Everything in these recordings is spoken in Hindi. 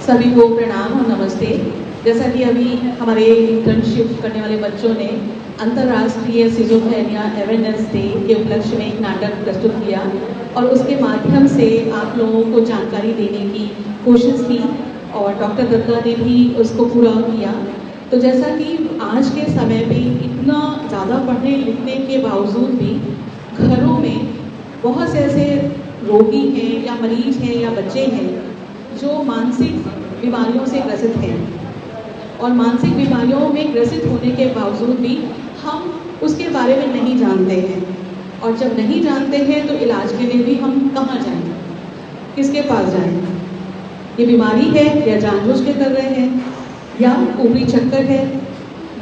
सभी को प्रणाम और नमस्ते। जैसा कि अभी हमारे इंटर्नशिप करने वाले बच्चों ने अंतर्राष्ट्रीय सिजोफ्रेनिया अवेयरनेस डे के उपलक्ष्य में एक नाटक प्रस्तुत किया और उसके माध्यम से आप लोगों को जानकारी देने की कोशिश की और डॉक्टर दत्ता ने भी उसको पूरा किया। तो जैसा कि आज के समय में इतना ज़्यादा पढ़ने लिखने के बावजूद भी घरों में बहुत से ऐसे रोगी हैं या मरीज हैं या बच्चे हैं जो मानसिक बीमारियों से ग्रसित हैं और मानसिक बीमारियों में ग्रसित होने के बावजूद भी हम उसके बारे में नहीं जानते हैं। और जब नहीं जानते हैं तो इलाज के लिए भी हम कहाँ जाएं, किसके पास जाएं? ये बीमारी है या जानबूझ के कर रहे हैं या ऊपरी चक्कर है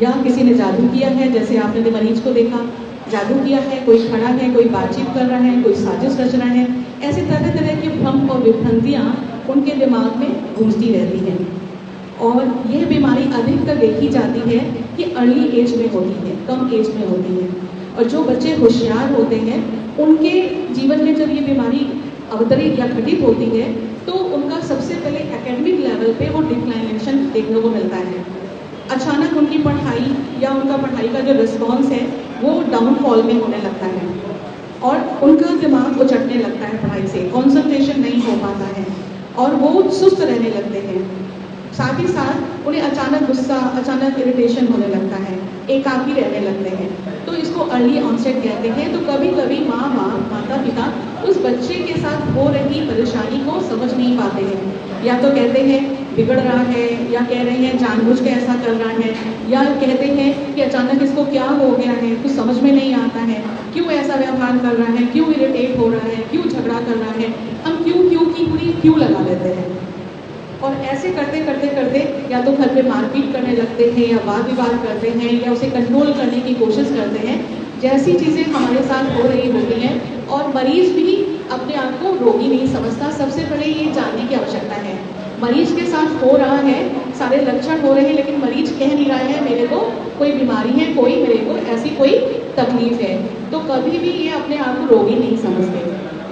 या किसी ने जादू किया है, जैसे आपने मरीज को देखा जादू किया है, कोई खड़ा है, कोई बातचीत कर रहा है, कोई साजिश रच रहा है। ऐसे तरह तरह के भ्रम और विभ्रांतियाँ उनके दिमाग में गूंजती रहती हैं। और यह बीमारी अधिकतर देखी जाती है कि अर्ली एज में होती है, कम एज में होती है। और जो बच्चे होशियार होते हैं उनके जीवन में जब ये बीमारी अवतरित या घटित होती है तो उनका सबसे पहले एकेडमिक लेवल पे वो डिक्लाइनेशन देखने को मिलता है। अचानक उनकी पढ़ाई या उनका पढ़ाई का जो रिस्पॉन्स है वो डाउनफॉल में होने लगता है और उनका दिमाग उचटने लगता है, पढ़ाई से कॉन्सेंट्रेशन नहीं हो पाता है और वो सुस्त रहने लगते हैं। साथ ही साथ उन्हें अचानक गुस्सा, अचानक इरिटेशन होने लगता है, एकाकी रहने लगते हैं। तो इसको अर्ली ऑनसेट कहते हैं। तो कभी कभी माता पिता उस बच्चे के साथ हो रही परेशानी को समझ नहीं पाते हैं, या तो कहते हैं बिगड़ रहा है, या कह रहे हैं जानबूझ के ऐसा कर रहा है, या कहते हैं कि अचानक इसको क्या हो गया है, कुछ समझ में नहीं आता है, क्यों ऐसा व्यवहार कर रहा है, क्यों इरिटेट हो रहा है, क्यों झगड़ा कर रहा है। हम क्यों की पूरी क्यों लगा लेते हैं और ऐसे करते करते करते या तो घर पे मारपीट करने लगते हैं या वाद विवाद करते हैं या उसे कंट्रोल करने की कोशिश करते हैं। जैसी चीज़ें हमारे साथ हो रही होती हैं और मरीज भी अपने आप को रोगी नहीं समझता। सबसे पहले ये जानने की आवश्यकता है मरीज के साथ हो रहा है, सारे लक्षण हो रहे हैं, लेकिन मरीज कह नहीं रहा है मेरे को कोई बीमारी है, कोई मेरे को ऐसी कोई तकलीफ है। तो कभी भी ये अपने आप को रोगी नहीं समझते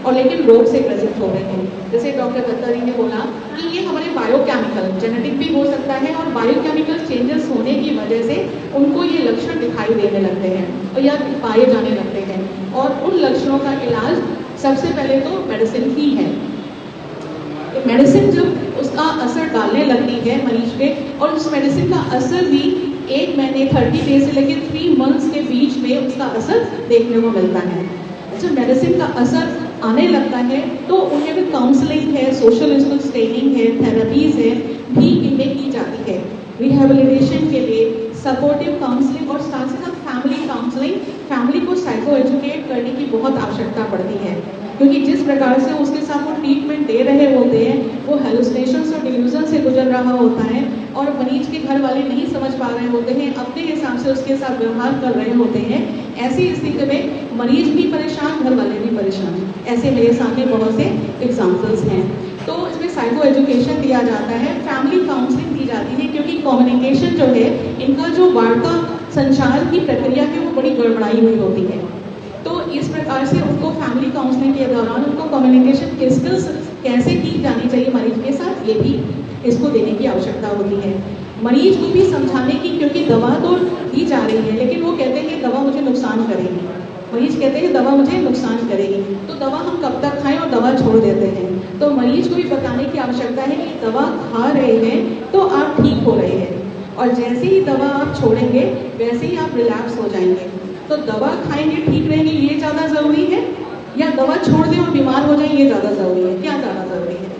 और लेकिन रोग से ग्रसित हो रहे हैं। जैसे डॉक्टर दत्ता जी ने बोला कि ये हमारे बायोकेमिकल जेनेटिक भी हो सकता है और बायोकेमिकल चेंजेस होने की वजह से उनको ये लक्षण दिखाई देने लगते हैं और या पाए जाने लगते हैं। और उन लक्षणों का इलाज सबसे पहले तो मेडिसिन ही है। मेडिसिन जब उसका असर डालने लगती है मरीज पे और उस मेडिसिन का असर भी 1 महीने 30 डेज से लेकर 3 मंथ्स के बीच में उसका असर देखने को मिलता है। जब मेडिसिन का असर आने लगता है तो उनके भी काउंसलिंग है, सोशल स्किल्स ट्रेनिंग है, थेरेपीज है भी इनमें की जाती है। रिहेबिलिटेशन के लिए सपोर्टिव काउंसलिंग और साथ ही साथ फैमिली काउंसलिंग, फैमिली को साइको एजुकेट करने की बहुत आवश्यकता पड़ती है, क्योंकि जिस प्रकार से उसके साथ वो ट्रीटमेंट दे रहे होते हैं वो हेलुसिनेशंस और डिल्यूजन से गुजर रहा होता है और मरीज के घर वाले नहीं समझ पा रहे होते हैं, अपने हिसाब से उसके साथ व्यवहार कर रहे होते हैं। ऐसी स्थिति में मरीज भी परेशान, घर वाले भी परेशान। ऐसे मेरे सामने बहुत से एग्जाम्पल्स हैं। तो इसमें साइको एजुकेशन दिया जाता है, फैमिली काउंसलिंग दी जाती है, क्योंकि कम्युनिकेशन जो है इनका जो वार्ता संचार की प्रक्रिया है वो बड़ी गड़बड़ाई हुई होती है। तो इस प्रकार से उनको फैमिली काउंसलिंग के दौरान उनको कम्युनिकेशन स्किल्स कैसे की जानी चाहिए मरीज के साथ, ये भी इसको देने की आवश्यकता होती है। मरीज को भी समझाने की, क्योंकि दवा तो दी जा रही है लेकिन वो कहते हैं दवा मुझे नुकसान करेगी। मरीज कहते हैं दवा मुझे नुकसान करेगी, तो दवा हम कब तक खाएं और दवा छोड़ देते हैं। तो मरीज को भी बताने की आवश्यकता है कि दवा खा रहे हैं तो आप ठीक हो रहे हैं और जैसे ही दवा आप छोड़ेंगे वैसे ही आप रिलैक्स हो जाएंगे। तो दवा खाएंगे ठीक रहेंगे ये ज़्यादा ज़रूरी है या दवा छोड़ दें और बीमार हो जाए ये ज़्यादा ज़रूरी है? क्या ज़्यादा ज़रूरी है?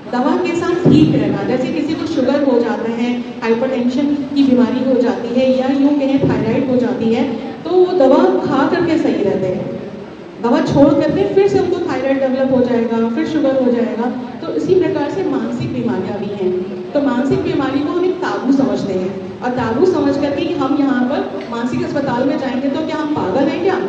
दवा के साथ ठीक रहना। जैसे किसी को शुगर हो जाता है, हाइपरटेंशन की बीमारी हो जाती है या यूँ कहें थायराइड हो जाती है, तो वो दवा खा करके सही रहते हैं। दवा छोड़ करके फिर से उनको थायराइड डेवलप हो जाएगा, फिर शुगर हो जाएगा। तो इसी प्रकार से मानसिक बीमारियां भी हैं। तो मानसिक बीमारी को हम एक ताबू समझते हैं और ताबू समझ करके कि हम यहाँ पर मानसिक अस्पताल में जाएंगे तो क्या हम पागल हैं क्या?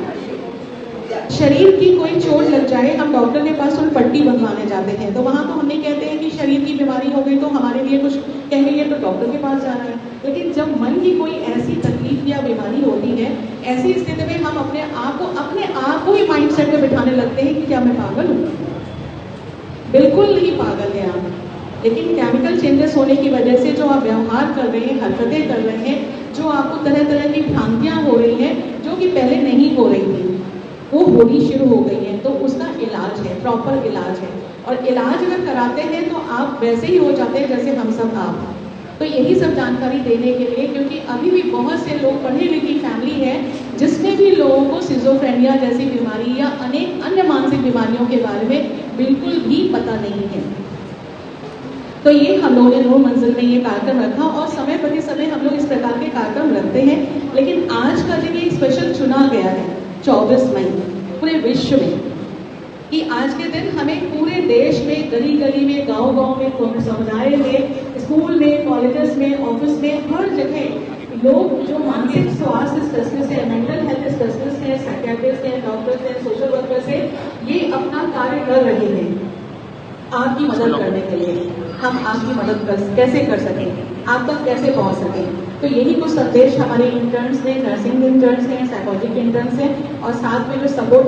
शरीर की कोई चोट लग जाए, हम डॉक्टर के पास उन पट्टी बंधवाने जाते हैं, तो वहाँ तो हम नहीं कहते हैं कि शरीर की बीमारी हो गई तो हमारे लिए कुछ कहेंगे तो डॉक्टर के पास जाना है। लेकिन जब मन की कोई ऐसी तकलीफ या बीमारी होती है, ऐसी स्थिति में हम अपने आप को ही माइंडसेट में बिठाने लगते हैं कि क्या मैं पागल हूँ? बिल्कुल नहीं पागल है आप। लेकिन केमिकल चेंजेस होने की वजह से जो आप व्यवहार कर रहे हैं, हरकतें कर रहे हैं, जो आपको तरह तरह की भ्रांतियाँ हो रही हैं जो कि पहले नहीं हो रही थी, वो होनी शुरू हो गई है। तो उसका इलाज है, प्रॉपर इलाज है। और इलाज अगर कराते हैं तो आप वैसे ही हो जाते हैं जैसे हम सब आप। तो यही सब जानकारी देने के लिए, क्योंकि अभी भी बहुत से लोग पढ़ी लिखी फैमिली है जिसमें भी लोगों को सिजोफ्रेनिया जैसी बीमारी या अनेक अन्य मानसिक बीमारियों के बारे में बिल्कुल भी पता नहीं है। तो ये हम लोगों ने नूर मंजिल में ये कार्यक्रम रखा और समय प्रति समय हम लोग इस प्रकार के कार्यक्रम रखते हैं। लेकिन आज का दिन एक स्पेशल चुना गया है 24 मई पूरे विश्व में, कि आज के दिन हमें पूरे देश में, गली गली में, गांव गांव में, समुदाय में, स्कूल में, कॉलेजेस में, ऑफिस में, हर जगह लोग जो मानसिक स्वास्थ्य स्पेशलिस्ट है, मेंटल हेल्थ स्पेशलिस्ट है, साइकियाट्रिस्ट है, डॉक्टर्स हैं, सोशल वर्कर्स है, ये अपना कार्य कर रहे हैं आपकी मदद करने के लिए। हम आपकी मदद कैसे कर सकें, आप तक कैसे पहुंच सकें। तो यही कुछ संदेश हमारे इंटर्न्स ने, नर्सिंग इंटर्न्स हैं, साइकोलॉजी के इंटर्न्स हैं, और साथ में जो सपोर्ट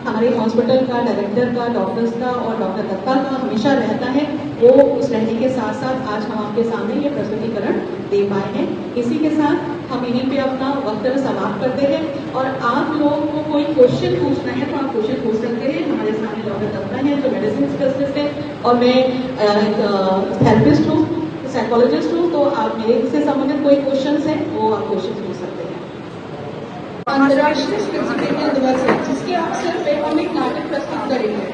हमारे हॉस्पिटल का, डायरेक्टर का, डॉक्टर्स का और डॉक्टर दत्ता का हमेशा रहता है, वो उस रहने के साथ साथ आज हम आपके सामने ये प्रस्तुतिकरण दे पाए हैं। इसी के साथ हम यहीं पे अपना वक्तव्य समाप्त करते हैं, और आप लोगों को कोई क्वेश्चन पूछना है तो आप क्वेश्चन पूछ सकते हैं। हमारे सामने डॉक्टर दत्ता हैं जो मेडिसिन स्पेशलिस्ट है, और मैं थेरेपिस्ट हूँ, साइकोलॉजिस्ट हूँ। तो आप मेरे से संबंधित कोई क्वेश्चंस हैं वो आप क्वेश्चन पूछ सकते हैं। अंतर्राष्ट्रीय स्किज़ोफ्रेनिया दिवस है जिसके अवसर पे हम एक नाटक प्रस्तुत करेंगे।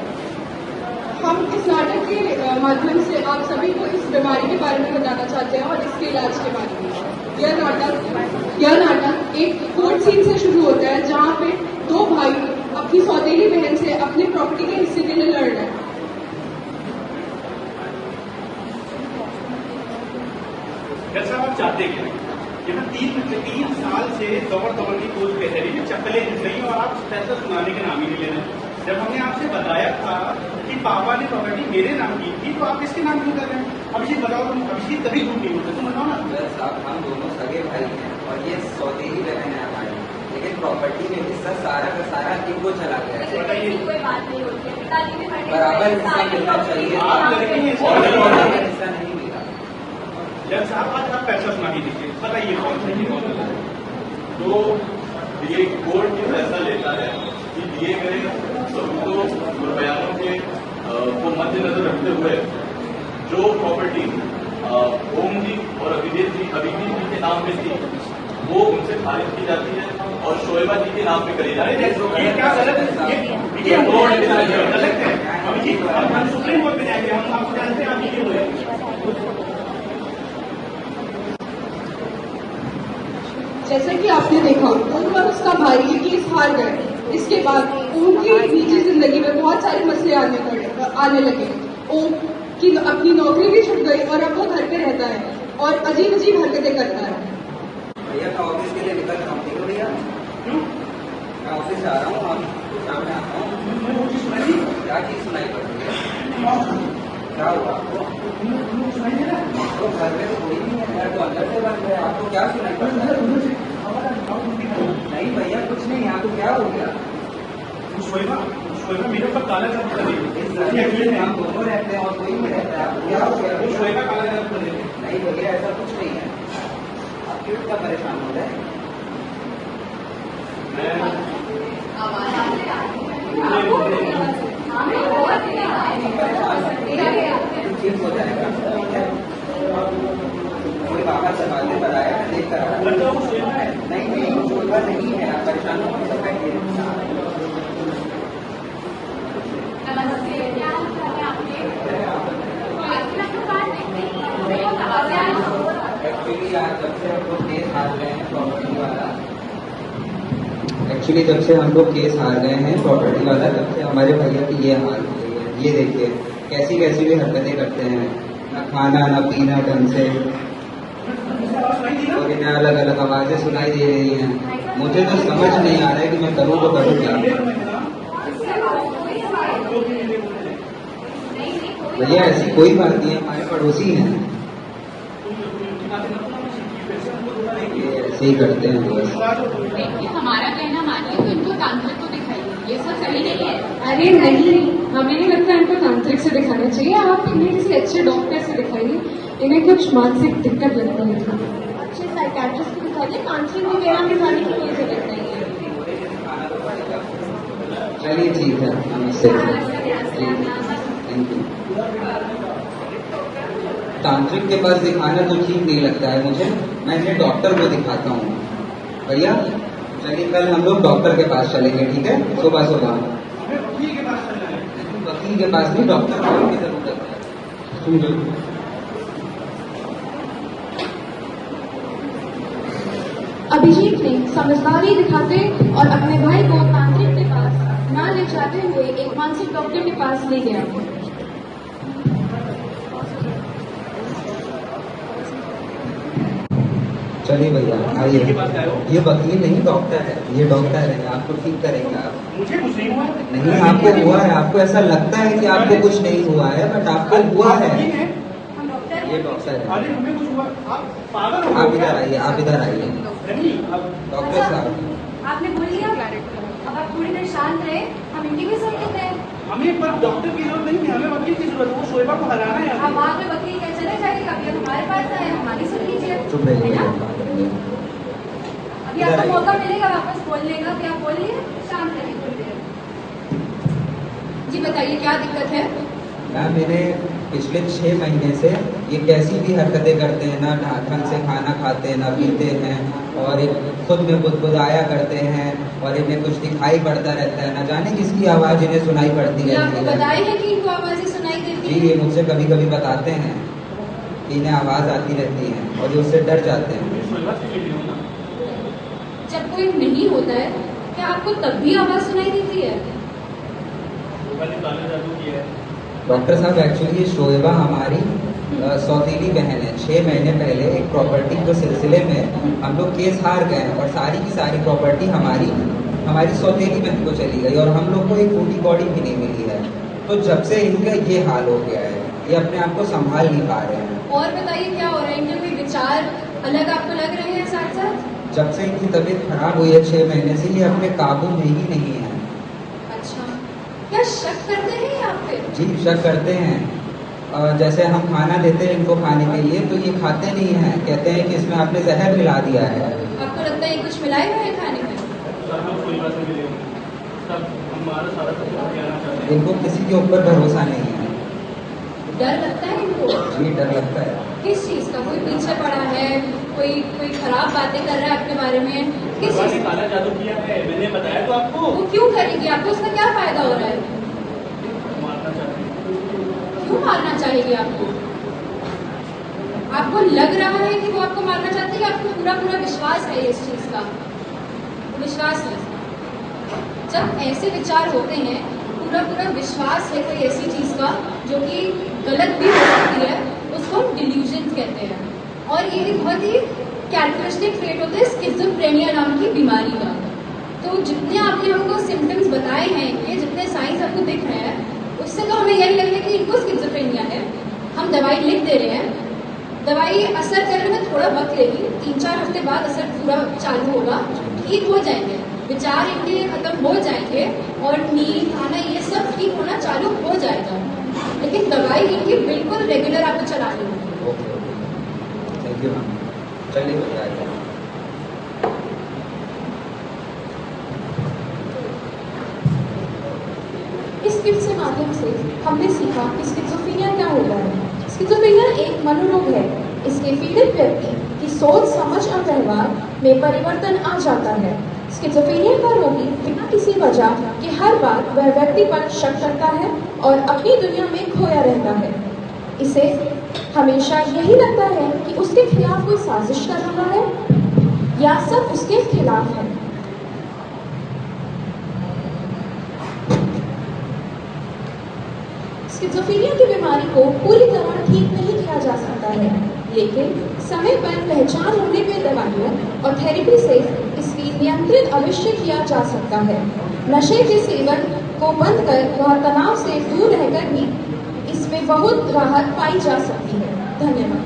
हम इस नाटक के माध्यम से आप सभी को इस बीमारी के बारे में बताना चाहते हैं और इसके इलाज के बारे में। यह नाटक एक कोर्ट सीन से शुरू होता है जहाँ पे दो भाई अपनी सौतेली बहन से अपने प्रॉपर्टी के हिस्से के लिए लड़ रहे हैं। जैसा आप चाहते हैं यहाँ 3 साल से दौड़ की कोच कह रही है, चप्पलें हिल रही और आप फैसला सुनाने के नाम ही नहीं ले रहे। जब हमने आपसे बताया था कि पापा ने प्रॉपर्टी मेरे नाम की थी, तो आप किसके नाम क्यों कर रहे हैं? अभिषेक बताओ, तुम अभिषेक तभी झूठ नहीं होते, तुम बताओ ना। साहब हम दोनों सगे भाई हैं और ये सौतेली बहन है हमारी, लेकिन प्रॉपर्टी में हिस्सा सारा का सारा इनको चला गया है। कोई बात नहीं होती है, पिताजी ने बराबर हिस्सा मिलना चाहिए, आप लड़के हैं, हिस्सा नहीं मिला। जब साहब आज आप फैसला सुना ही दीजिए, बताइए कौन सही कौन गलत। तो ये कोर्ट की फैसला लेता है कि दिए गए सबूतों बयानों के को मद्देनजर रखते हुए जो प्रॉपर्टी ओम जी और अभिजीत जी के नाम पे थी वो उनसे खारिज की जाती है और शोएबा जी के नाम पे करी जाती है। ये क्या गलत है? ये गलत है। अभिजीत हम सुप्रीम कोर्ट में जाएंगे, हम आपको जानते हैं आप ये हुए। जैसा कि आपने देखा ओम और उसका भाई ये केस हार गए। इसके बाद ओम की निजी जिंदगी में बहुत सारे मसले आने लगे। ओम की अपनी नौकरी भी छूट गई और अब वो घर पे रहता है और अजीब अजीब हरकतें करता है। भैया मैं ऑफिस के लिए निकल रहा हूँ, ठीक है भैया? मैं ऑफिस जा रहा हूँ, आप सामने आता हूँ। क्या चीज सुनाई पड़ रही है? क्या हुआ आपको? तो घर में तो कोई नहीं है, तो अंदर से बंद है, आपको क्या सुनाई पड़ रहा है? नहीं भैया कुछ नहीं, आपको क्या हो गया? शोएबा मेरे ऊपर काला जादू कर रही है। हम दोनों रहते हैं और कोई नहीं रहता है, आपको क्या हो गया? वो शोएबा काला जादू कर रही है। नहीं भैया ऐसा कुछ नहीं है, आप क्यों इतना परेशान हो रहे हैं? ठीक हो जाएगा, कोई बाबा से बातें बताया, मैं देख कर आया। नहीं वो शोएबा नहीं है, आप परेशान हो सब बैठिए। एक्चुअली आज जब से हम लोग केस हार गए हैं प्रॉपर्टी वाला, जब से हम लोग केस हार गए हैं प्रॉपर्टी वाला, तब से हमारे भैया की ये हाल हो गई है। ये देखिए कैसी कैसी भी हरकतें करते हैं, ना खाना ना पीना ढंग से, और इन्हें अलग अलग आवाजें सुनाई दे रही हैं। मुझे तो समझ नहीं आ रहा है कि मैं करूँ तो करूँ क्या। भैया ऐसी कोई बात नहीं है, हमारे पड़ोसी हैं, ये ऐसे ही करते हैं बस। देखिए हमारा कहना मानिए तो इनको तांत्रिक को दिखाइए, ये सब सही नहीं है। अरे नहीं, हमें नहीं लगता इनको तांत्रिक से दिखाना चाहिए। आप इन्हें किसी अच्छे डॉक्टर से इन्हें कुछ मानसिक दिक्कत लगती है। अच्छे साइकेट्रिस्ट को दिखा दे, मानसिक वगैरह में जाने की कोई जरूरत नहीं है। चलिए ठीक है, नमस्ते। Thank you. तांत्रिक के पास दिखाना तो ठीक नहीं लगता है मुझे, मैं इन्हें डॉक्टर को दिखाता हूँ। भैया चलिए कल हम लोग डॉक्टर के पास चलेंगे, ठीक है? सुबह सुबह। वकील के पास नहीं, डॉक्टर की जरूरत है। अभिजीत ने समझदारी दिखाते और अपने भाई को तांत्रिक के पास न ले जाते हुए एक मानसिक डॉक्टर के पास ले गया। चलिए भैया आइए। ये वकील नहीं डॉक्टर है, ये डॉक्टर है, आपको ठीक करेंगे। आप मुझे कुछ नहीं हुआ। नहीं, आपको हुआ है, आपको ऐसा लगता है कि आपको कुछ नहीं हुआ है, बट आपको हुआ है। ये डॉक्टर है। अरे हमें कुछ हुआ, आप पागल हो आप गए इधर क्या? आइए, आप इधर आइए। नहीं, अब डॉक्टर साहब आपने बोल लिया, अब आप थोड़ी देर शांत रहे, हम इनकी भी सुन लेते हैं। हमें पर डॉक्टर की जरूरत नहीं है, हमें वकील की जरूरत है। वो शोएबा को हराना है। अब बाद में वकील क्या चले जाएगा, अभी आप हमारे पास आए, हमारी सुन लीजिए। चुप रहिए। है ना? अभी इधर आपको आइए। मौका मिलेगा वापस बोलने का, क्या बोलिए, शांत रहिए थोड़ी देर। जी बताइए क्या दिक्कत है? मैम मेरे पिछले 6 महीने से ये कैसी भी हरकतें करते हैं, ना ढंग से खाना खाते हैं, ना पीते हैं, और ये खुद में बुदबुदाया करते हैं, और इन्हें कुछ दिखाई पड़ता रहता है, ना जाने किसकी आवाज़ इन्हें सुनाई पड़ती ये आपको रहती है। बताए है कि इनको आवाजें सुनाई देती जी, है? ये मुझसे कभी कभी बताते हैं कि इन्हें आवाज़ आती रहती है और ये उससे डर जाते हैं। शोएबा से मिली हो ना। जब कोई नहीं होता है क्या आपको तब भी आवाज सुनाई देती है? शोएबा ने काला जादू किया है। डॉक्टर साहब एक्चुअली ये शोएबा हमारी सौतीली बहन है। 6 महीने पहले एक प्रॉपर्टी के सिलसिले में हम लोग केस हार गए और सारी की सारी प्रॉपर्टी हमारी सौतीली बहन को चली गई और हम लोग को एक टूटी बॉडी भी नहीं मिली है। तो जब से इनका ये हाल हो गया है, ये अपने आप को संभाल नहीं पा रहे हैं। और बताइए क्या हो रहा है, इनके कोई विचार अलग आपको लग रहे हैं साथ साथ? जब से इनकी तबीयत खराब हुई है 6 महीने से, ये अपने काबू में ही नहीं है। अच्छा, क्या शक करते हैं आप पे? जी शक करते हैं। जैसे हम खाना देते हैं इनको खाने के लिए, तो ये खाते नहीं हैं, कहते हैं कि इसमें आपने जहर मिला दिया है। आपको लगता है कुछ मिलाए हुए हैं खाने में? सब लोग शोएबा से मिले होंगे। सब हमारा सारा सब आना चाहते हैं। इनको किसी के ऊपर भरोसा नहीं है। डर लगता है इनको? जी डर लगता है। किस चीज का? कोई पीछे पड़ा है, कोई खराब बातें कर रहा है अपने बारे में, किस शोएबा ने चीज? काला जादू किया है, मैंने बताया तो आपको। वो क्यों करेगी? आपको उसका क्या फायदा हो रहा है? मारना चाहते हैं। क्यों मारना चाहेगी आपको? आपको लग रहा है कि वो आपको मारना चाहती है, कि आपको पूरा पूरा विश्वास है इस चीज का? विश्वास है। जब ऐसे विचार होते हैं, पूरा पूरा विश्वास है कोई ऐसी चीज का जो कि गलत भी हो सकती है, उसको हम डिल्यूजन कहते हैं। और ये एक बहुत ही कैरेक्टरिस्टिक ट्रेट होता है स्किज़ोफ्रेनिया नाम की बीमारी का। तो जितने आपने हमको सिम्टम्स बताए हैं, ये जितने साइंस आपको दिख रहे हैं, उससे तो हमें यही लग रहा है कि इनको स्किज़ोफ्रेनिया है। हम दवाई लिख दे रहे हैं, दवाई असर करने में थोड़ा वक्त लेगी, 3-4 हफ्ते बाद असर पूरा चालू होगा, ठीक हो जाएंगे, विचार इनके खत्म हो जाएंगे और नींद खाना ये सब ठीक होना चालू हो जाएगा। लेकिन दवाई इनकी बिल्कुल रेगुलर आपको चलानी होगी। Okay thank you ma'am. चलिए बताइए। इस किट के माध्यम से हमने सीखा कि स्किज़ोफ्रेनिया क्या होता है। स्किज़ोफ्रेनिया एक मनोरोग है। इसके पीड़ित व्यक्ति की सोच, समझ और व्यवहार में परिवर्तन आ जाता है। स्किज़ोफ्रेनिया का रोगी बिना किसी वजह के हर बार वह व्यक्ति पर शक करता है और अपनी दुनिया में खोया रहता है। इसे हमेशा यही लगता है कि उसके खिलाफ कोई साजिश कर रहा है या सब उसके खिलाफ है। स्किज़ोफ्रेनिया की बीमारी को पूरी तरह ठीक नहीं किया जा सकता है, लेकिन समय पर पहचान होने पे दवाइयों और थेरेपी से इसकी नियंत्रित अवश्य किया जा सकता है। नशे के सेवन को बंद कर वह तनाव से दूर रहकर भी इसमें बहुत राहत पाई जा सकती है। धन्यवाद।